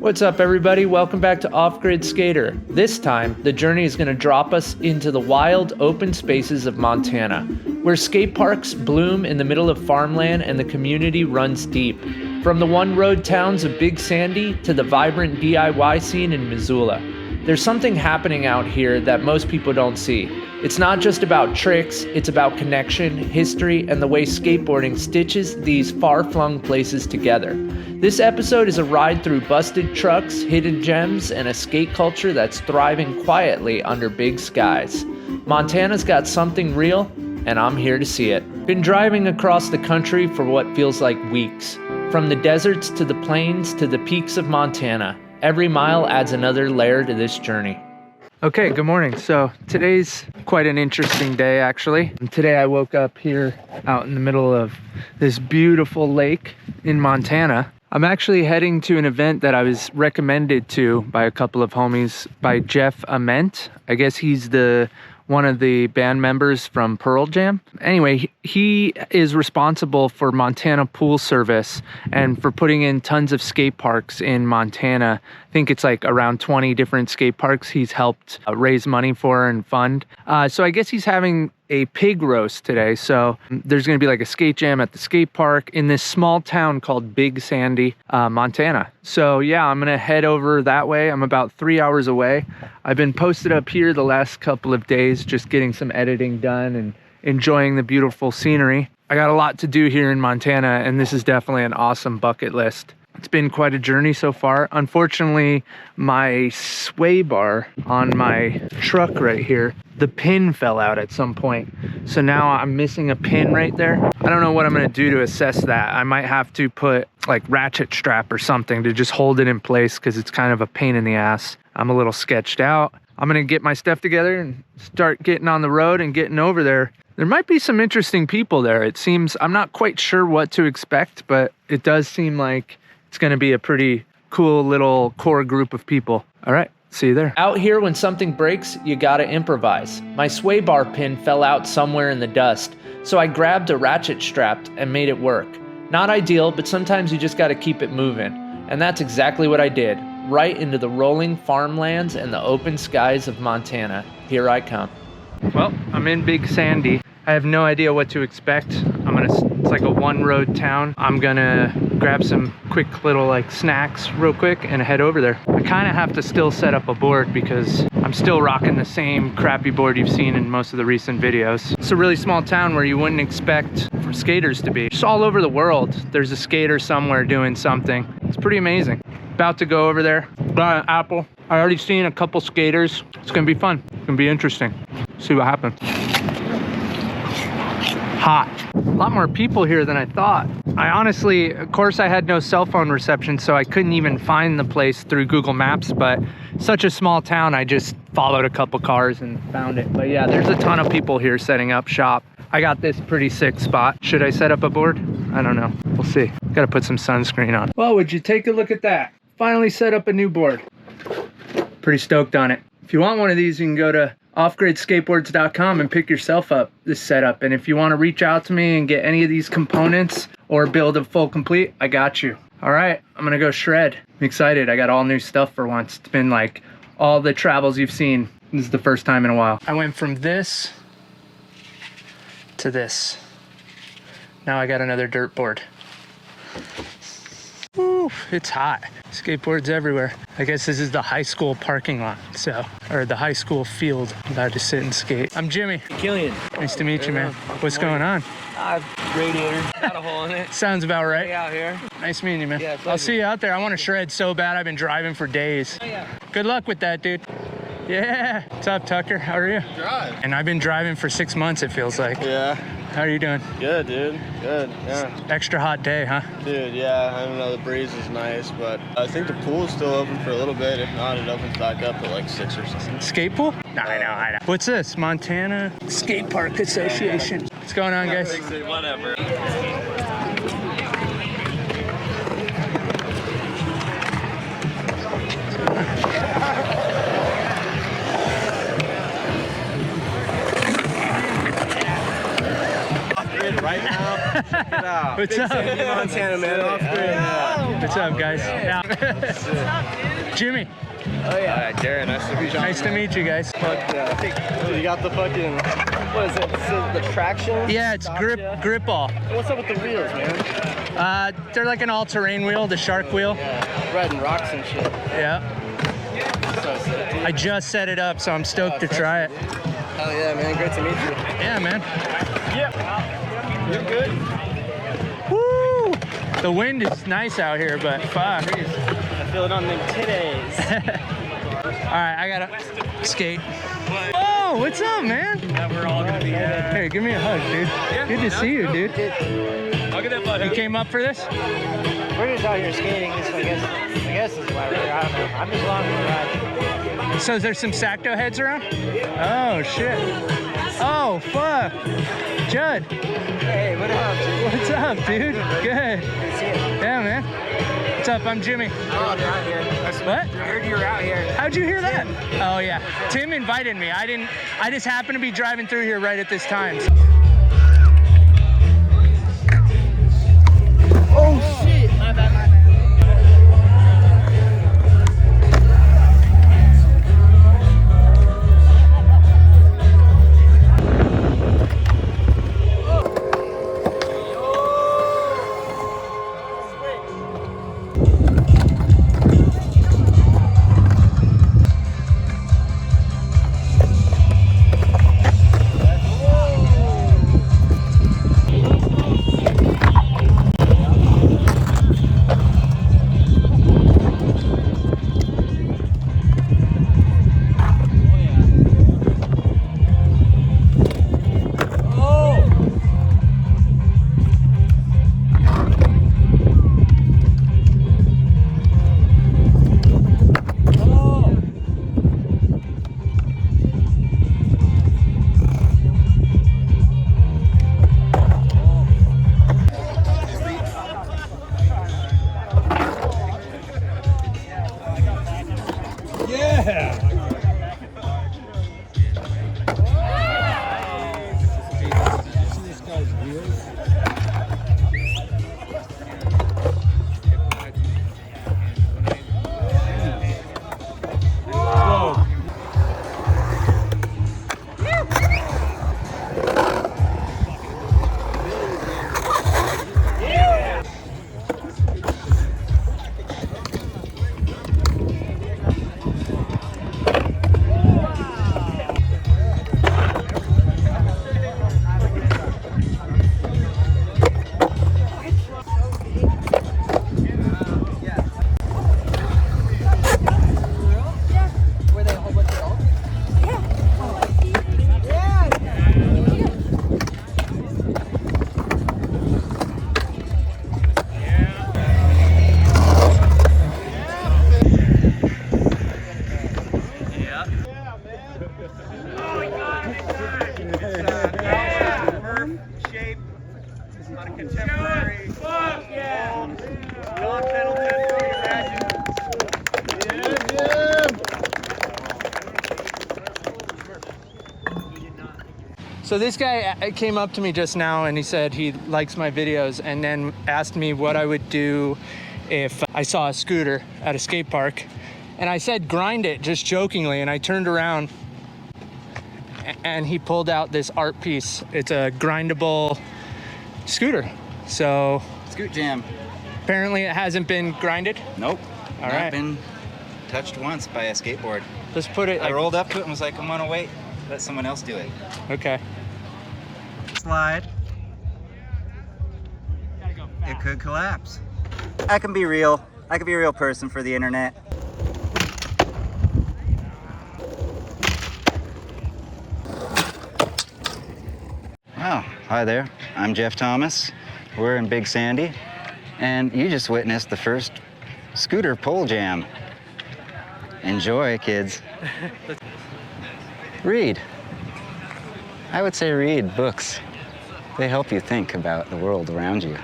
What's up, everybody? Welcome back to Offgridskater. This time, the journey is going to drop us into the wild, open spaces of Montana, where skate parks bloom in the middle of farmland and the community runs deep. From the one-road towns of Big Sandy to the vibrant DIY scene in Missoula. There's something happening out here that most people don't see. It's not just about tricks, it's about connection, history, and the way skateboarding stitches these far-flung places together. This episode is a ride through busted trucks, hidden gems, and a skate culture that's thriving quietly under big skies. Montana's got something real, and I'm here to see it. Been driving across the country for what feels like weeks. From the deserts to the plains to the peaks of Montana, every mile adds another layer to this journey. Okay, good morning. So today's quite an interesting day, actually. Today I woke up here out in the middle of this beautiful lake in Montana. I'm actually heading to an event that I was recommended to by a couple of homies, by Jeff Ament. I guess he's one of the band members from Pearl Jam. Anyway, he is responsible for Montana Pool Service and for putting in tons of skate parks in Montana. I think it's like around 20 different skate parks he's helped raise money for and fund. So I guess he's having a pig roast today. So there's gonna be like a skate jam at the skate park in this small town called Big Sandy, Montana. So yeah, I'm gonna head over that way. I'm about 3 hours away. I've been posted up here the last couple of days, just getting some editing done and enjoying the beautiful scenery. I got a lot to do here in Montana, and this is definitely an awesome bucket list. It's been quite a journey so far. Unfortunately, my sway bar on my truck right here, the pin fell out at some point. So now I'm missing a pin right there. I don't know what I'm gonna do to assess that. I might have to put like ratchet strap or something to just hold it in place because it's kind of a pain in the ass. I'm a little sketched out. I'm gonna get my stuff together and start getting on the road and getting over there. There might be some interesting people there. It seems, I'm not quite sure what to expect, but it does seem like it's gonna be a pretty cool little core group of people. All right, see you there. Out here, when something breaks, you gotta improvise. My sway bar pin fell out somewhere in the dust, so I grabbed a ratchet strap and made it work. Not ideal, but sometimes you just gotta keep it moving. And that's exactly what I did, right into the rolling farmlands and the open skies of Montana. Here I come. Well, I'm in Big Sandy. I have no idea what to expect. It's like a one-road town. I'm gonna grab some quick little like snacks real quick and head over there. I kind of have to still set up a board because I'm still rocking the same crappy board you've seen in most of the recent videos. It's a really small town where you wouldn't expect for skaters to be. Just all over the world, there's a skater somewhere doing something. It's pretty amazing. About to go over there, got an apple. I already seen a couple skaters. It's gonna be fun. It's gonna be interesting. See what happens. Hot. A lot more people here than I thought. I honestly, of course I had no cell phone reception, so I couldn't even find the place through Google Maps, but such a small town, I just followed a couple cars and found it. But yeah, there's a ton of people here setting up shop. I got this pretty sick spot. Should I set up a board? I don't know. We'll see. Gotta put some sunscreen on. Well, would you take a look at that? Finally set up a new board. Pretty stoked on it. If you want one of these, you can go to offgridskateboards.com and pick yourself up this setup. And if you want to reach out to me and get any of these components or build a full complete, I got you. All right, I'm gonna go shred. I'm excited. I got all new stuff for once. It's been like all the travels you've seen. This is the first time in a while. I went from this to this. Now I got another dirt board. Woo, it's hot. Skateboards everywhere. I guess this is the high school parking lot, or the high school field. I'm about to sit and skate. I'm Jimmy. Killian. Nice to meet you, man. What's going on? Radiator. Got a hole in it. Sounds about right. Out here. Nice meeting you, man. Yeah, I'll see you out there. I want to shred so bad. I've been driving for days. Oh, yeah. Good luck with that, dude. Yeah. What's up, Tucker? How are you? Drive. And I've been driving for 6 months, it feels like. Yeah. How are you doing? Good, dude. Good. Yeah. Extra hot day, huh? Dude, yeah. I don't know. The breeze is nice, but I think the pool's still open for a little bit. If not, it opens back up at like 6 or something. Skate pool? No, I know. What's this? Montana Skate Park Association. What's going on, guys? Whatever. Right now, check it out. What's up? Montana, man. Off-grid. What's up, guys? Yeah. Jimmy. Oh yeah. Darren, nice to meet you. Nice to meet you guys. Fuck yeah. You got the fucking, what is it? The traction? Yeah, it's grip ball. What's up with the wheels, man? They're like an all-terrain wheel, the shark wheel. Yeah, riding rocks and shit. Yeah. So sick, dude. I just set it up, so I'm stoked to try it. Hell yeah, man. Great to meet you. Yeah, man. Yep. You're good. Woo! The wind is nice out here, but fuck. I feel it on them titties. Alright, I gotta skate. Oh, what's up, man? Yeah, we're all gonna be Hey, give me a hug, dude. Good to see you, dude. I'll get that butt. You came up for this? We're just out here skating, so I guess this is why we're here. I don't know. I'm just along for the ride. So there's some Sacto heads around? Oh, shit. Oh, fuck. Judd. Hey, what up, dude? What's up, dude? Good. Good to see you. Yeah, man. What's up? I'm Jimmy. Oh, you're out here. What? I heard you were out here. How'd you hear that? Oh, yeah. Tim invited me. I just happened to be driving through here right at this time. Oh, shit. My bad. So this guy came up to me just now and he said he likes my videos and then asked me what I would do if I saw a scooter at a skate park. And I said grind it, just jokingly, and I turned around and he pulled out this art piece. It's a grindable scooter. So Scoot Jam. apparently it hasn't been grinded. Nope. All Not right. been touched once by a skateboard. Let's put it I rolled up to it and was like, I'm gonna wait. Let someone else do it. Okay. Slide. It could collapse. I can be real. I could be a real person for the internet. Oh, hi there. I'm Jeff Thomas. We're in Big Sandy, and you just witnessed the first scooter pole jam. Enjoy, kids. Read. I would say read books. They help you think about the world around you.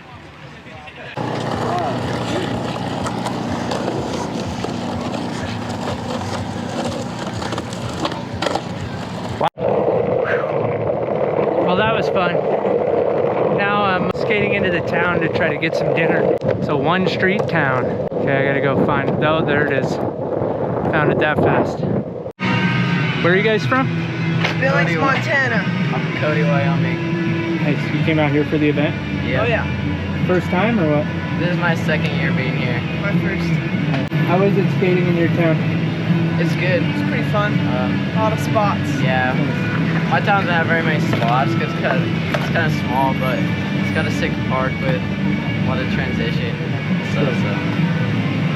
Well, that was fun. Now I'm skating into the town to try to get some dinner. It's a one street town. Okay, I gotta go find it. Oh, there it is. Found it that fast. Where are you guys from? Billings, Montana. I'm from Cody, Wyoming. Nice. You came out here for the event? Yeah. Oh yeah, First time or what? This is my second year being here. my first. How is it skating in your town? It's good. It's pretty fun. A lot of spots. Yeah. My town doesn't have very many spots because it's kind of small, but it's got a sick park with a lot of transition stuff. So.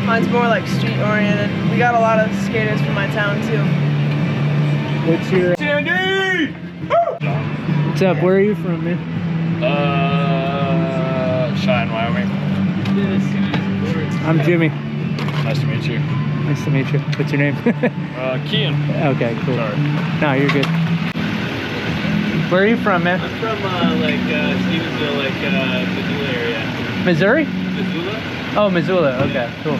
Mine's more like street oriented. We got a lot of skaters from my town too. What's your... Sandy! What's up? Where are you from, man? Cheyenne, Wyoming. I'm Jimmy. Nice to meet you. Nice to meet you. What's your name? Kian. Okay, cool. Sorry. No, you're good. Where are you from, man? I'm from Stevensville, Missoula area. Missouri? Missoula? Oh, Missoula. Okay, cool.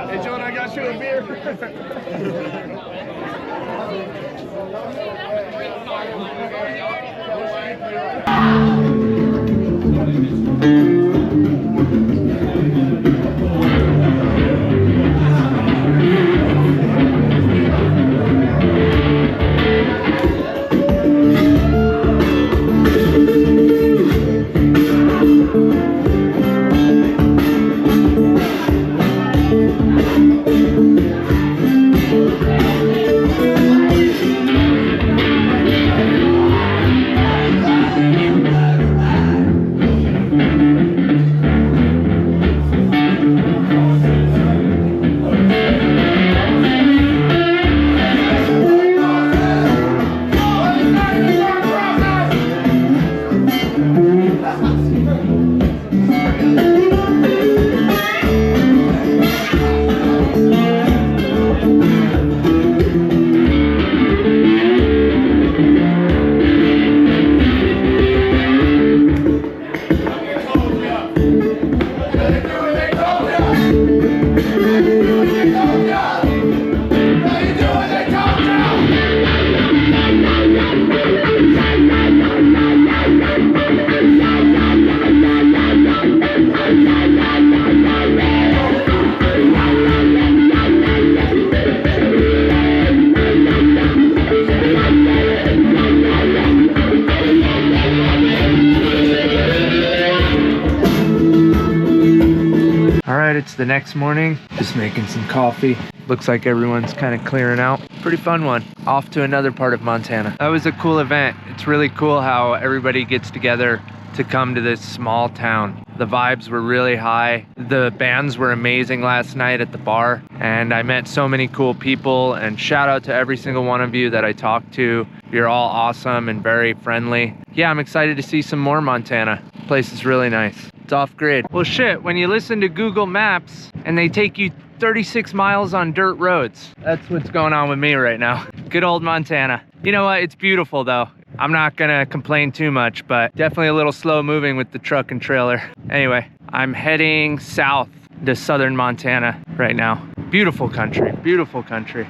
Hey, Jonah, I got you a beer. It's the next morning, just making some coffee. Looks like everyone's kind of clearing out. Pretty fun one. Off to another part of Montana. That was a cool event. It's really cool how everybody gets together to come to this small town. The vibes were really high. The bands were amazing last night at the bar, and I met so many cool people, and shout out to every single one of you that I talked to. You're all awesome and very friendly. Yeah, I'm excited to see some more Montana. The place is really nice. It's off grid. Well, shit, when you listen to Google Maps and they take you 36 miles on dirt roads, that's what's going on with me right now. Good old Montana. You know what? It's beautiful though. I'm not gonna complain too much, but definitely a little slow moving with the truck and trailer. Anyway, I'm heading south to southern Montana right now. Beautiful country, beautiful country.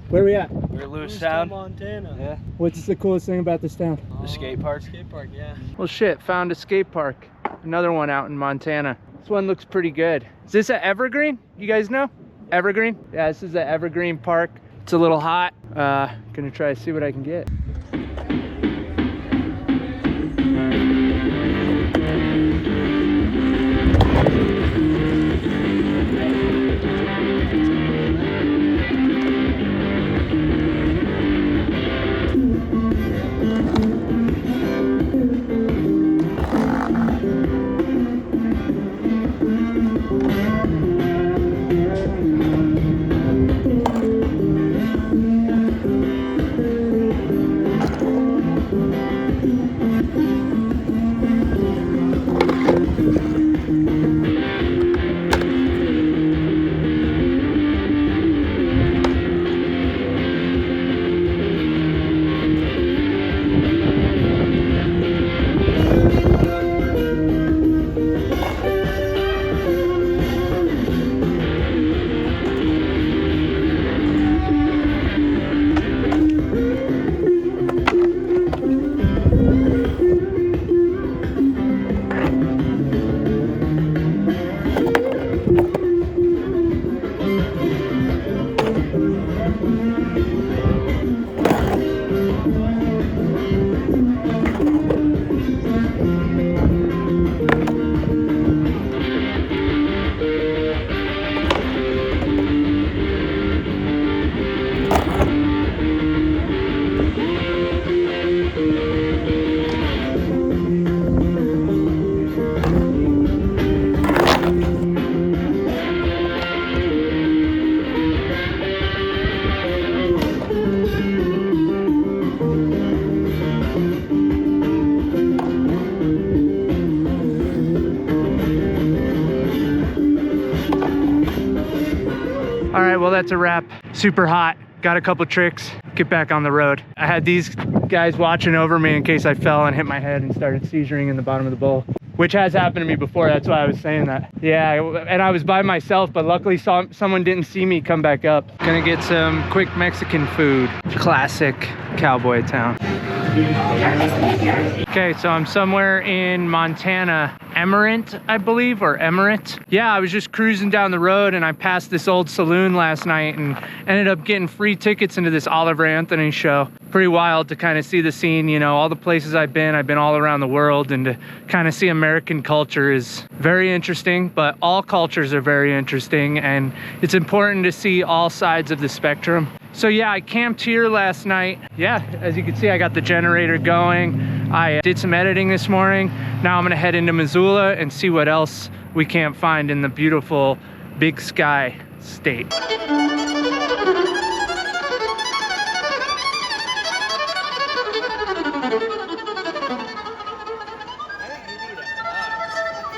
Where are we at? We're loose town. Montana. Yeah. What's the coolest thing about this town? The skate park. Skate park, yeah. Well, shit, found a skate park. Another one out in Montana. This one looks pretty good. Is this an Evergreen? You guys know? Evergreen? Yeah, this is the Evergreen Park. It's a little hot. Gonna try to see what I can get. that's a wrap. Super hot. Got a couple tricks. Get back on the road. I had these guys watching over me in case I fell and hit my head and started seizuring in the bottom of the bowl, which has happened to me before. That's why I was saying that. Yeah, and I was by myself, but luckily someone didn't see me come back up. Gonna get some quick Mexican food. Classic cowboy town. Okay, so I'm somewhere in Montana, Ament, I believe, or Emirate. Yeah, I was just cruising down the road and I passed this old saloon last night and ended up getting free tickets into this Oliver Anthony show. Pretty wild to kind of see the scene, you know, all the places I've been all around the world, and to kind of see American culture is very interesting, but all cultures are very interesting, and it's important to see all sides of the spectrum. So yeah, I camped here last night. Yeah, as you can see, I got the generator going. I did some editing this morning. Now I'm gonna head into Missoula and see what else we can't find in the beautiful Big Sky state.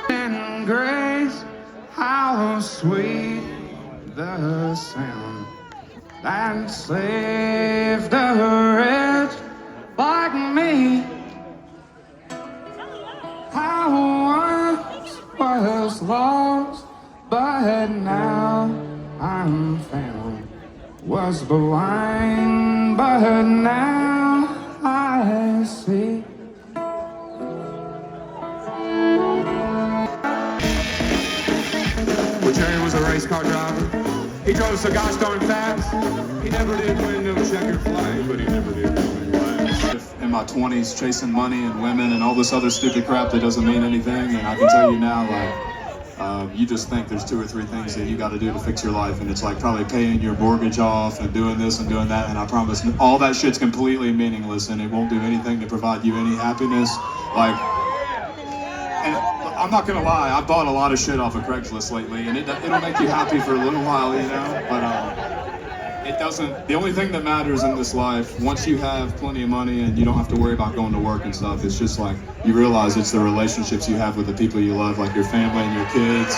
And grace, how sweet the sound that saved a wretch like me. I once was lost, but now I'm found. Was blind, but now I see. Terrain was a race car driver. He drove so gosh darn fast. He never did win no checkered flag, but he never did win last. In my 20s, chasing money and women and all this other stupid crap that doesn't mean anything, and I can tell you now, like, you just think there's 2 or 3 things that you got to do to fix your life, and it's like probably paying your mortgage off and doing this and doing that, and I promise all that shit's completely meaningless, and it won't do anything to provide you any happiness. Like, and I'm not gonna lie, I bought a lot of shit off of Craigslist lately, and it'll make you happy for a little while, you know, but it doesn't. The only thing that matters in this life, once you have plenty of money and you don't have to worry about going to work and stuff, it's just like, you realize it's the relationships you have with the people you love, like your family and your kids.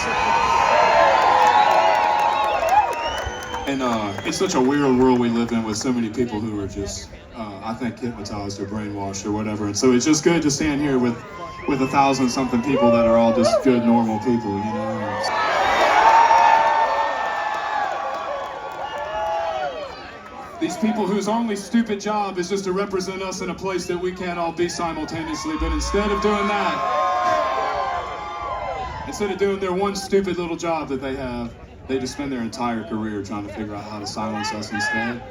And it's such a weird world we live in with so many people who are just, I think, hypnotized or brainwashed or whatever, and so it's just good to stand here with 1,000-something people that are all just good, normal people, you know. These people whose only stupid job is just to represent us in a place that we can't all be simultaneously, but instead of doing that, instead of doing their one stupid little job that they have, they just spend their entire career trying to figure out how to silence us instead.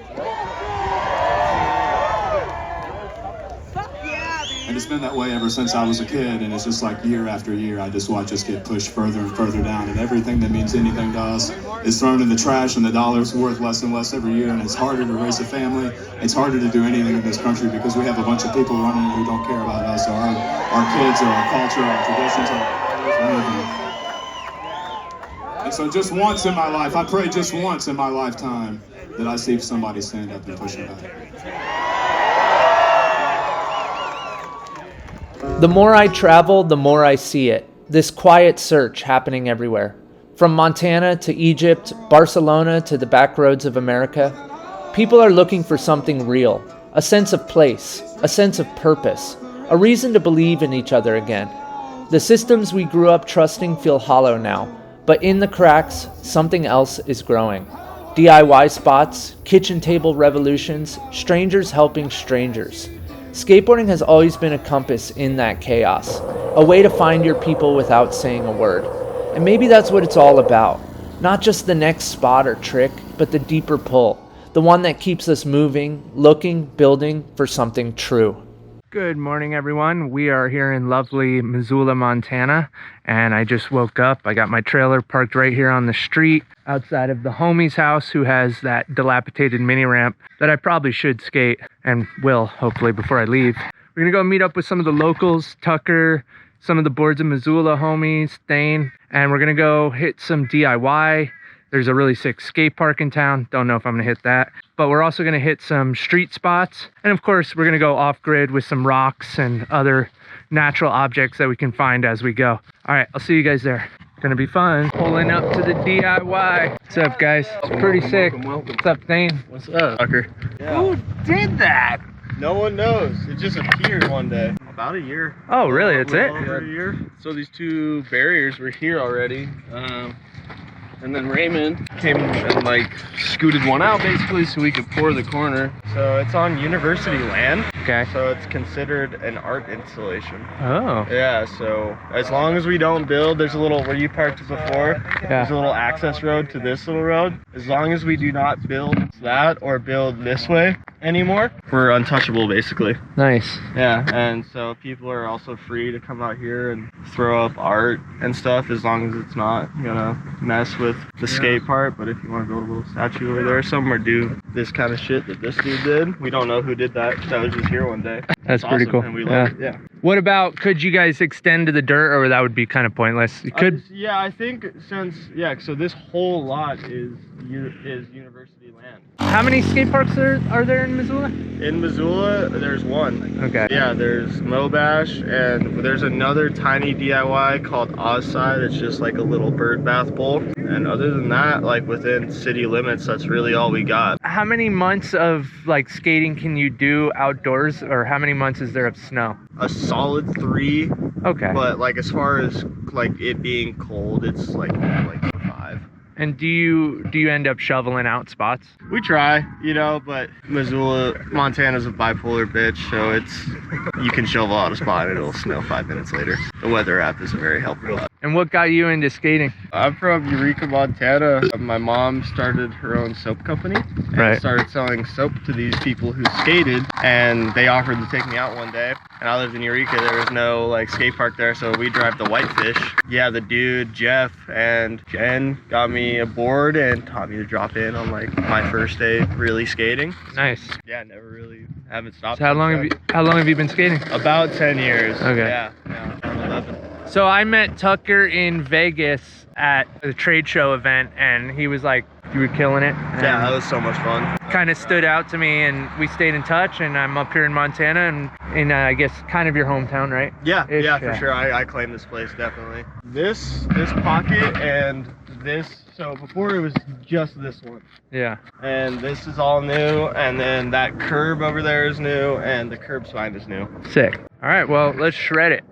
And it's been that way ever since I was a kid, and it's just like year after year, I just watch us get pushed further and further down, and everything that means anything to us is thrown in the trash, and the dollar's worth less and less every year, and it's harder to raise a family. It's harder to do anything in this country because we have a bunch of people running who don't care about us, or our kids, or our culture, or our traditions, or anything. And so just once in my life, I pray just once in my lifetime that I see somebody stand up and push it back. The more I travel, the more I see it. This quiet search happening everywhere. From Montana to Egypt, Barcelona to the back roads of America, people are looking for something real, a sense of place, a sense of purpose, a reason to believe in each other again. The systems we grew up trusting feel hollow now, but in the cracks, something else is growing. DIY spots, kitchen table revolutions, strangers helping strangers. Skateboarding has always been a compass in that chaos, a way to find your people without saying a word. And maybe that's what it's all about. Not just the next spot or trick, but the deeper pull, the one that keeps us moving, looking, building for something true. Good morning, everyone. We are here in lovely Missoula, Montana, and I just woke up. I got my trailer parked right here on the street outside of the homie's house, who has that dilapidated mini ramp that I probably should skate, and will, hopefully, before I leave. We're gonna go meet up with some of the locals, Tucker, some of the Boards of Missoula homies, Thane, and we're gonna go hit some DIY. There's a really sick skate park in town. Don't know if I'm gonna hit that, but we're also gonna hit some street spots. And of course, we're gonna go off grid with some rocks and other natural objects that we can find as we go. All right, I'll see you guys there. Gonna be fun. Pulling up to the DIY. What's up, guys? It's pretty sick. Welcome. What's up, Thane? What's up, fucker? Yeah. Who did that? No one knows. It just appeared one day. About a year. Oh, really? That's it? Over a year. So these two barriers were here already. And then Raymond came and like scooted one out basically so we could pour the corner. So it's on university land. Okay. So it's considered an art installation. Oh. Yeah, so as long as we don't build, there's a little, where you parked before, there's a little access road to this little road. As long as we do not build that or build this way anymore, we're untouchable basically. Nice. Yeah, and so people are also free to come out here and throw up art and stuff as long as it's not gonna mess with the skate part. But if you want to build a little statue over there, some are do this kind of shit that this dude did. We don't know who did that. That was just here one day. That's pretty awesome, cool. And we love it. Yeah. What about, could you guys extend to the dirt, or that would be kind of pointless? You could. Yeah, I think since, so this whole lot is university land. How many skate parks are there in Missoula? In Missoula, there's one. Okay. Yeah, there's Mobash, and there's another tiny DIY called Ozside. It's just like a little bird bath bowl. And other than that, like within city limits, that's really all we got. How many months of like skating can you do outdoors, or how many months is there of snow? A solid 3. Okay. But like as far as like it being cold, it's like 5. And do you end up shoveling out spots? We try, but Missoula, Montana's a bipolar bitch, so you can shovel out a spot and it'll snow 5 minutes later. The weather app isn't very helpful. And what got you into skating? I'm from Eureka, Montana. My mom started her own soap company and started selling soap to these people who skated, and they offered to take me out one day. And I lived in Eureka. There was no like skate park there, so we drive the Whitefish. Yeah, the dude Jeff and Jen got me a board and taught me to drop in on like my first day really skating. Nice. Yeah, haven't stopped. So how long have you been skating? About 10 years. Okay. Yeah, 11. So I met Tucker in Vegas at the trade show event, and he was like, you were killing it. Yeah, that was so much fun. Kind of stood out to me, and we stayed in touch, and I'm up here in Montana, and in I guess kind of your hometown, right? Yeah, for sure. I claim this place, definitely. This pocket and this, so before it was just this one. Yeah. And this is all new, and then that curb over there is new, and the curb sign is new. Sick. All right, well, let's shred it.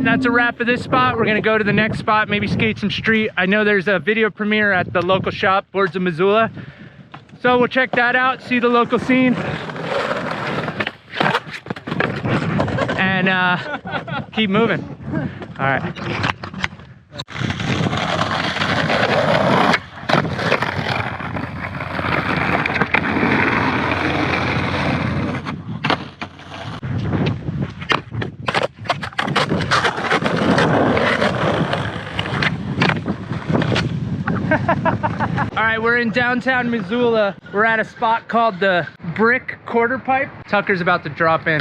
That's a wrap for this spot. We're gonna go to the next spot, maybe skate some street. I know there's a video premiere at the local shop, Boards of Missoula. So we'll check that out, see the local scene. And keep moving. All right. All right, we're in downtown Missoula. We're at a spot called the Brick Quarter Pipe. Tucker's about to drop in.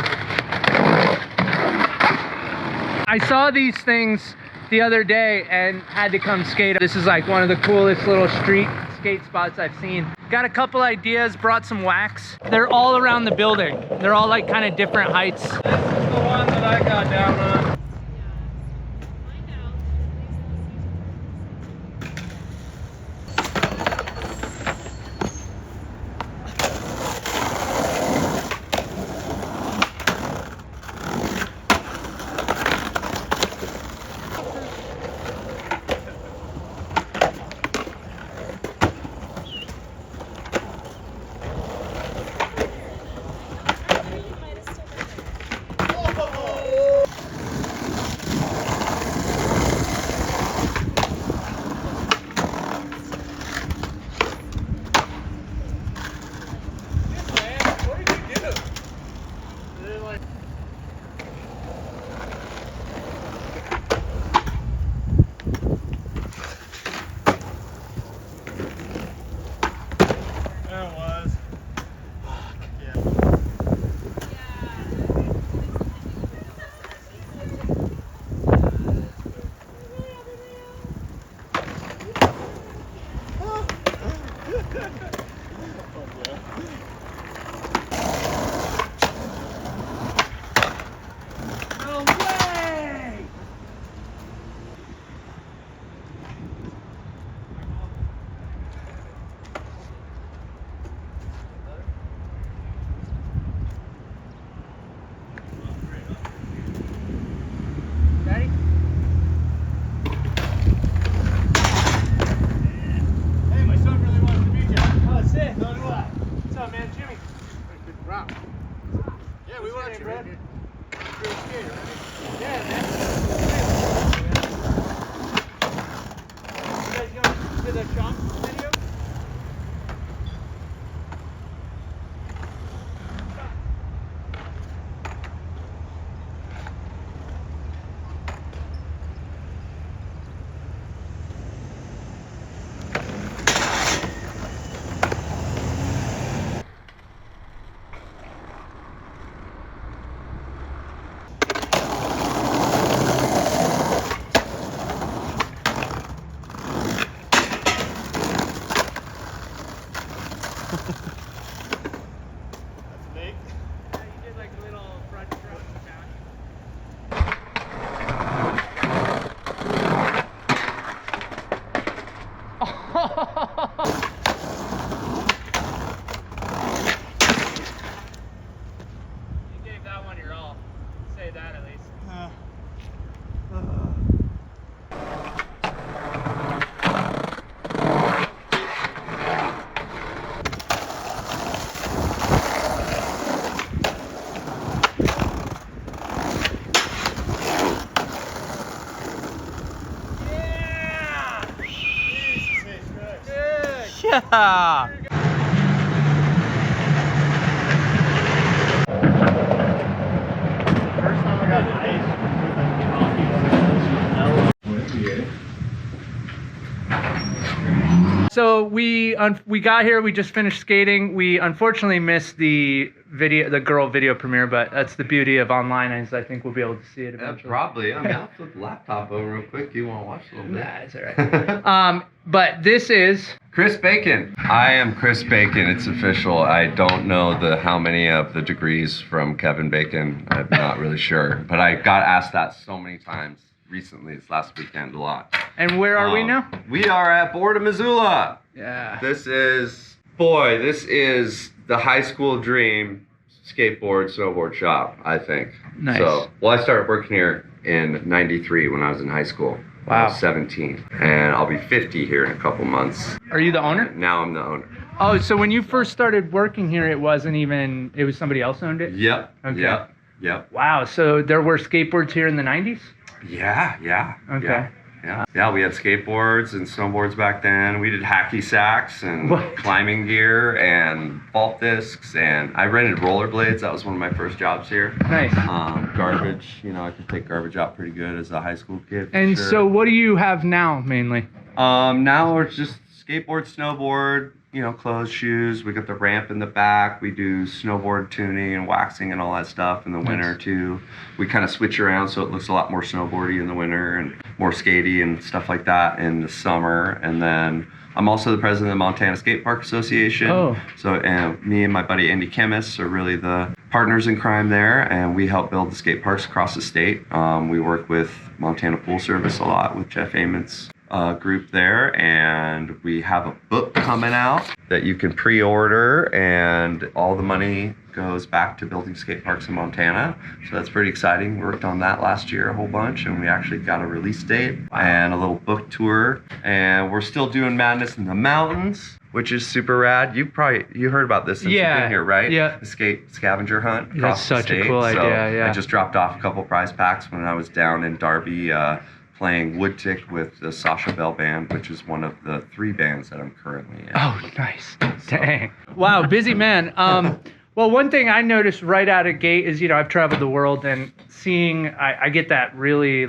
I saw these things the other day and had to come skate. This is like one of the coolest little street skate spots I've seen. Got a couple ideas, brought some wax. They're all around the building. They're all like kind of different heights. This is the one that I got down on. Yeah! So we got here, we just finished skating. We unfortunately missed the girl video premiere, but that's the beauty of online, is I think we'll be able to see it eventually. Probably. I mean, I'll flip the laptop over real quick. Do you want to watch a little bit? Nah, it's all right. But this is Chris Bacon. I am Chris Bacon. It's official. I don't know how many of the degrees from Kevin Bacon. I'm not really sure, but I got asked that so many times. recently, this last weekend a lot. And where are we now? We are at Board of Missoula. Yeah. This is the high school dream skateboard, snowboard shop, I think. Nice. So, well, I started working here in '93 when I was in high school. Wow. I was 17, and I'll be 50 here in a couple months. Are you the owner? Now I'm the owner. Oh, so when you first started working here, it was somebody else owned it? Yep. Okay. Yep. Wow, so there were skateboards here in the 90s? Yeah. Okay. Yeah, we had skateboards and snowboards back then. We did hacky sacks and climbing gear and vault discs, and I rented rollerblades. That was one of my first jobs here. Nice. Garbage, I could take garbage out pretty good as a high school kid. And so what do you have now, mainly? Now it's just skateboard, snowboard, clothes, shoes. We got the ramp in the back. We do snowboard tuning and waxing and all that stuff in the winter too. We kind of switch around so it looks a lot more snowboardy in the winter and more skatey and stuff like that in the summer. And then I'm also the president of the Montana Skate Park Association. Oh. So me and my buddy Andy Chemis are really the partners in crime there, and we help build the skate parks across the state. We work with Montana Pool Service a lot with Jeff Ament's group there, and we have a book coming out that you can pre-order, and all the money goes back to building skate parks in Montana. So that's pretty exciting. We worked on that last year a whole bunch, and we actually got a release date and a little book tour, and we're still doing Madness in the Mountains, which is super rad. You heard about this since you've been here, right? Yeah. The skate scavenger hunt across That's the such a state. cool idea, yeah. I just dropped off a couple prize packs when I was down in Darby playing wood tick with the Sasha Bell Band, which is one of the 3 bands that I'm currently in. Oh, nice. Dang. Wow, busy man. Well, one thing I noticed right out of gate is, I've traveled the world and I get that really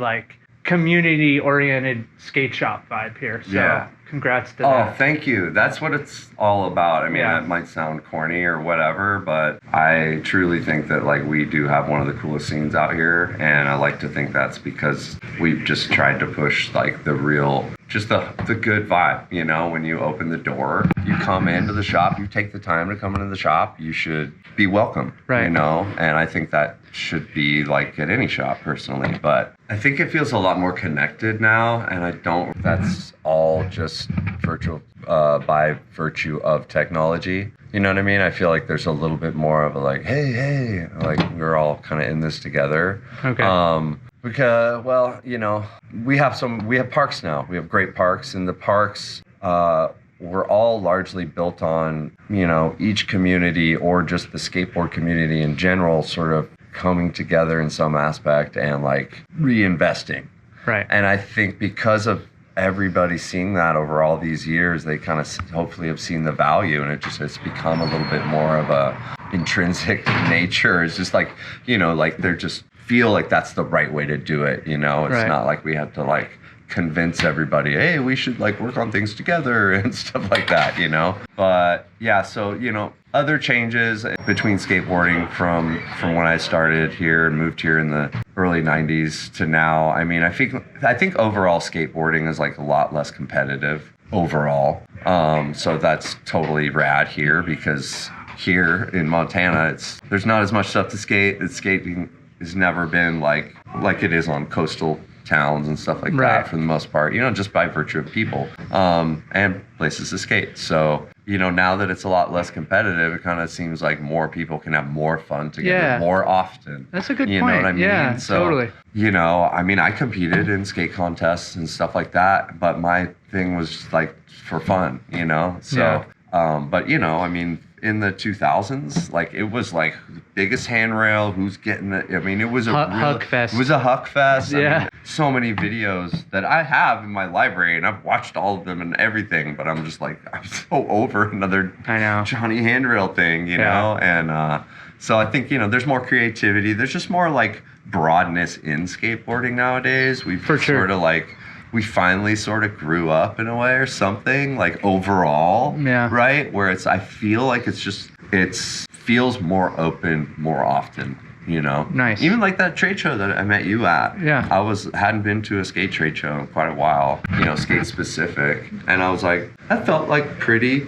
community-oriented skate shop vibe here. So congrats to that. Oh, thank you. That's what it's all about. I mean, that might sound corny or whatever, but I truly think that we do have one of the coolest scenes out here, and I like to think that's because we've just tried to push the real, just the good vibe. When you open the door, you come into the shop, you take the time to come into the shop, you should be welcome. Right. And I think that should be at any shop personally, but I think it feels a lot more connected now, and that's all just by virtue of technology. You know what I mean? I feel like there's a little bit more of a hey, we're all kind of in this together. Okay. Because, we have parks now. We have great parks, and the parks were all largely built on, each community or just the skateboard community in general sort of coming together in some aspect and reinvesting. Right. And I think because of everybody seeing that over all these years, they kind of hopefully have seen the value, and it's become a little bit more of a intrinsic nature. It's just they're just feel like that's the right way to do it. It's not like we have to convince everybody, hey, we should work on things together and stuff like that, But yeah, so other changes between skateboarding from when I started here and moved here in the early 90s to now. I mean, I think overall skateboarding is a lot less competitive overall. So that's totally rad here, because here in Montana, there's not as much stuff to skate. Skating has never been like it is on coastal towns and stuff like that for the most part, just by virtue of people and places to skate. So, now that it's a lot less competitive, it kind of seems like more people can have more fun together more often. That's a good point. You know what I mean? Yeah, so, totally. I competed in skate contests and stuff like that, but my thing was for fun, So, but in the 2000s, it was the biggest handrail, who's getting it. I mean, it was a Huck Fest. It was a Huck Fest. Yeah. I mean, so many videos that I have in my library, and I've watched all of them and everything, but I'm just I'm so over another Johnny handrail thing, you know? And so I think, there's more creativity. There's just more broadness in skateboarding nowadays. We've sort of we finally sort of grew up in a way or something, overall, right? Where I feel it's feels more open more often, you know. Nice. Even like that trade show that I met you at. Yeah. Hadn't been to a skate trade show in quite a while, you know, skate specific. And I was like, that felt like pretty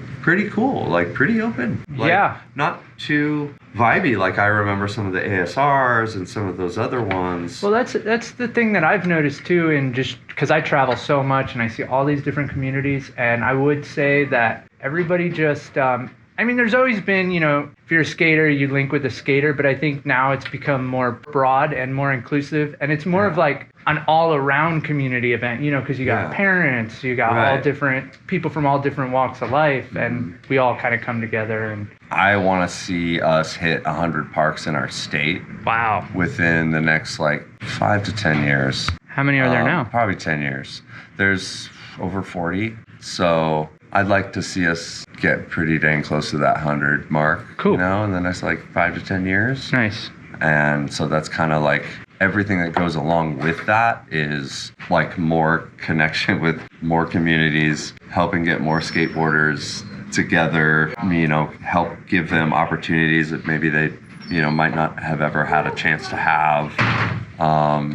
cool, like pretty open. Like, yeah. Not too vibey like I remember some of the ASRs and some of those other ones. Well, that's the thing that I've noticed too, and just because I travel so much and I see all these different communities, and I would say that everybody just, I mean, there's always been, you know, if you're a skater, you link with a skater, but I think now it's become more broad and more inclusive, and it's more of like an all-around community event, you know, because you got parents, you got all different people from all different walks of life, and we all kind of come together. And I want to see us hit 100 parks in our state. Wow. Within the next like 5 to 10 years. How many are there now? Probably 10 years. There's over 40. So I'd like to see us get pretty dang close to that 100 mark. Cool. You know, in the next like 5 to 10 years. Nice. And so that's kind of like everything that goes along with that is like more connection with more communities, helping get more skateboarders together, you know, help give them opportunities that maybe they, you know, might not have ever had a chance to have.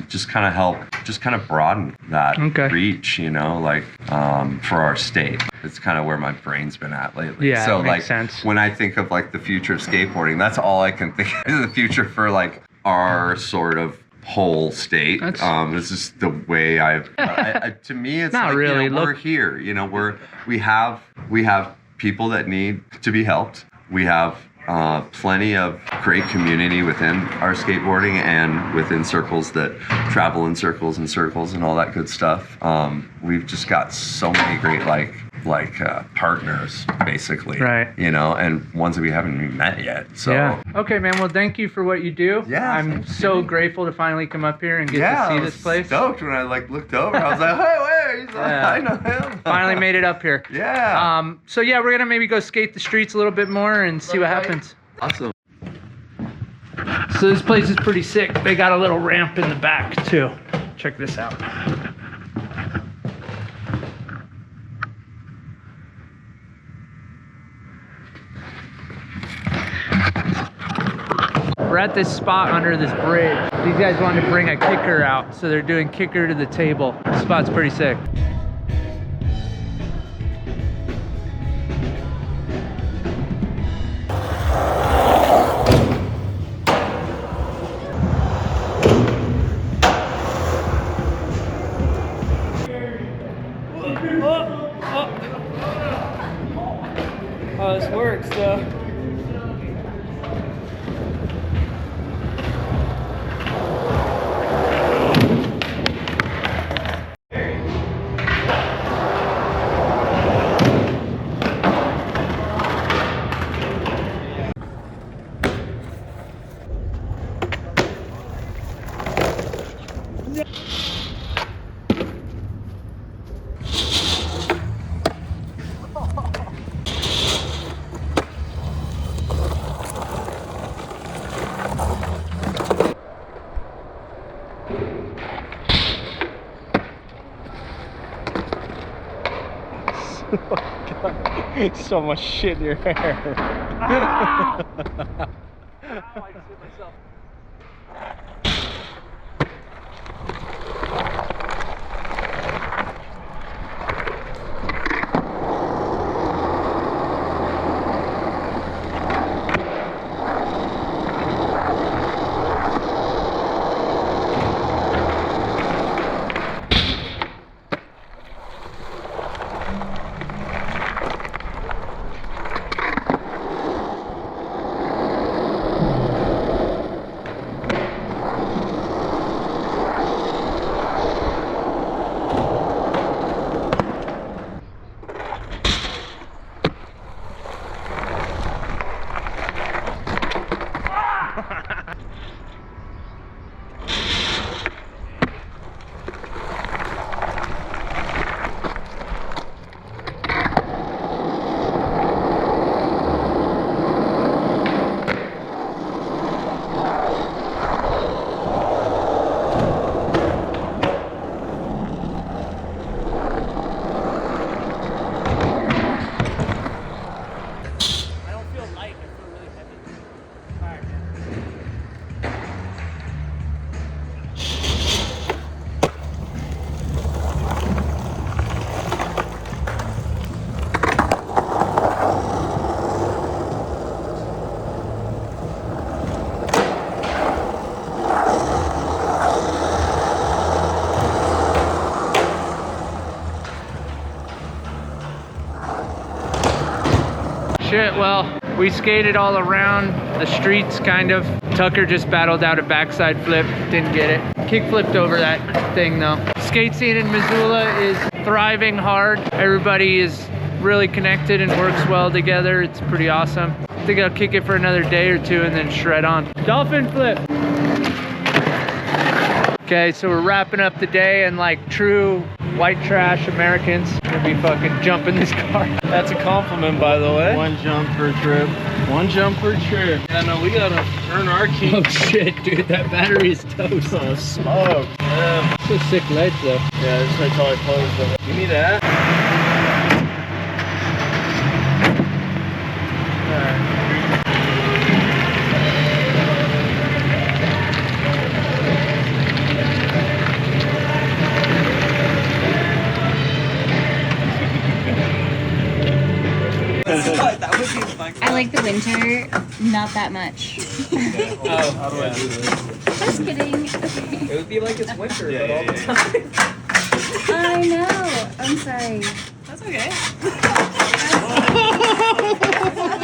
Just kind of help, just kind of broaden that reach, you know, like for our state. It's kind of where my brain's been at lately. Yeah, so makes like sense. When I think of like the future of skateboarding, that's all I can think of, the future for like our sort of whole state. It's just the way to me, it's not like, really. You know, we're here, you know, we have people that need to be helped. We have plenty of great community within our skateboarding and within circles that travel in circles and circles and all that good stuff. We've just got so many great partners, basically. Right. You know, and ones that we haven't even met yet. So. Yeah. Okay, man. Well, thank you for what you do. Yeah. I'm so grateful to finally come up here and get to see this place. Stoked when I like looked over. I was like, hey, where? He's like, I know him. Finally made it up here. Yeah. So yeah, we're gonna maybe go skate the streets a little bit more and see what happens. Awesome. So this place is pretty sick. They got a little ramp in the back too. Check this out. We're at this spot under this bridge. These guys wanted to bring a kicker out, so they're doing kicker to the table. This spot's pretty sick. Oh, this works though. So much shit in your hair. shit. Well, we skated all around the streets, kind of. Tucker just battled out a backside flip, didn't get it. Kick flipped over that thing though. Skate scene in Missoula is thriving hard. Everybody is really connected and works well together. It's pretty awesome. I think I'll kick it for another day or two and then shred on. Dolphin flip. Okay, so we're wrapping up the day, and like true white trash Americans, gonna be fucking jumping this car. That's a compliment, by the way. One jump per trip. One jump per trip. Yeah, no, we gotta earn our keep. Oh shit, dude, that battery is toast. Oh, smoke. Yeah. So sick legs though. Yeah, this is how I close them. Give me that. I like the winter, not that much. Oh, how do I do this? Just kidding. Okay. It would be like it's winter, but all the time. I know. I'm sorry. That's okay.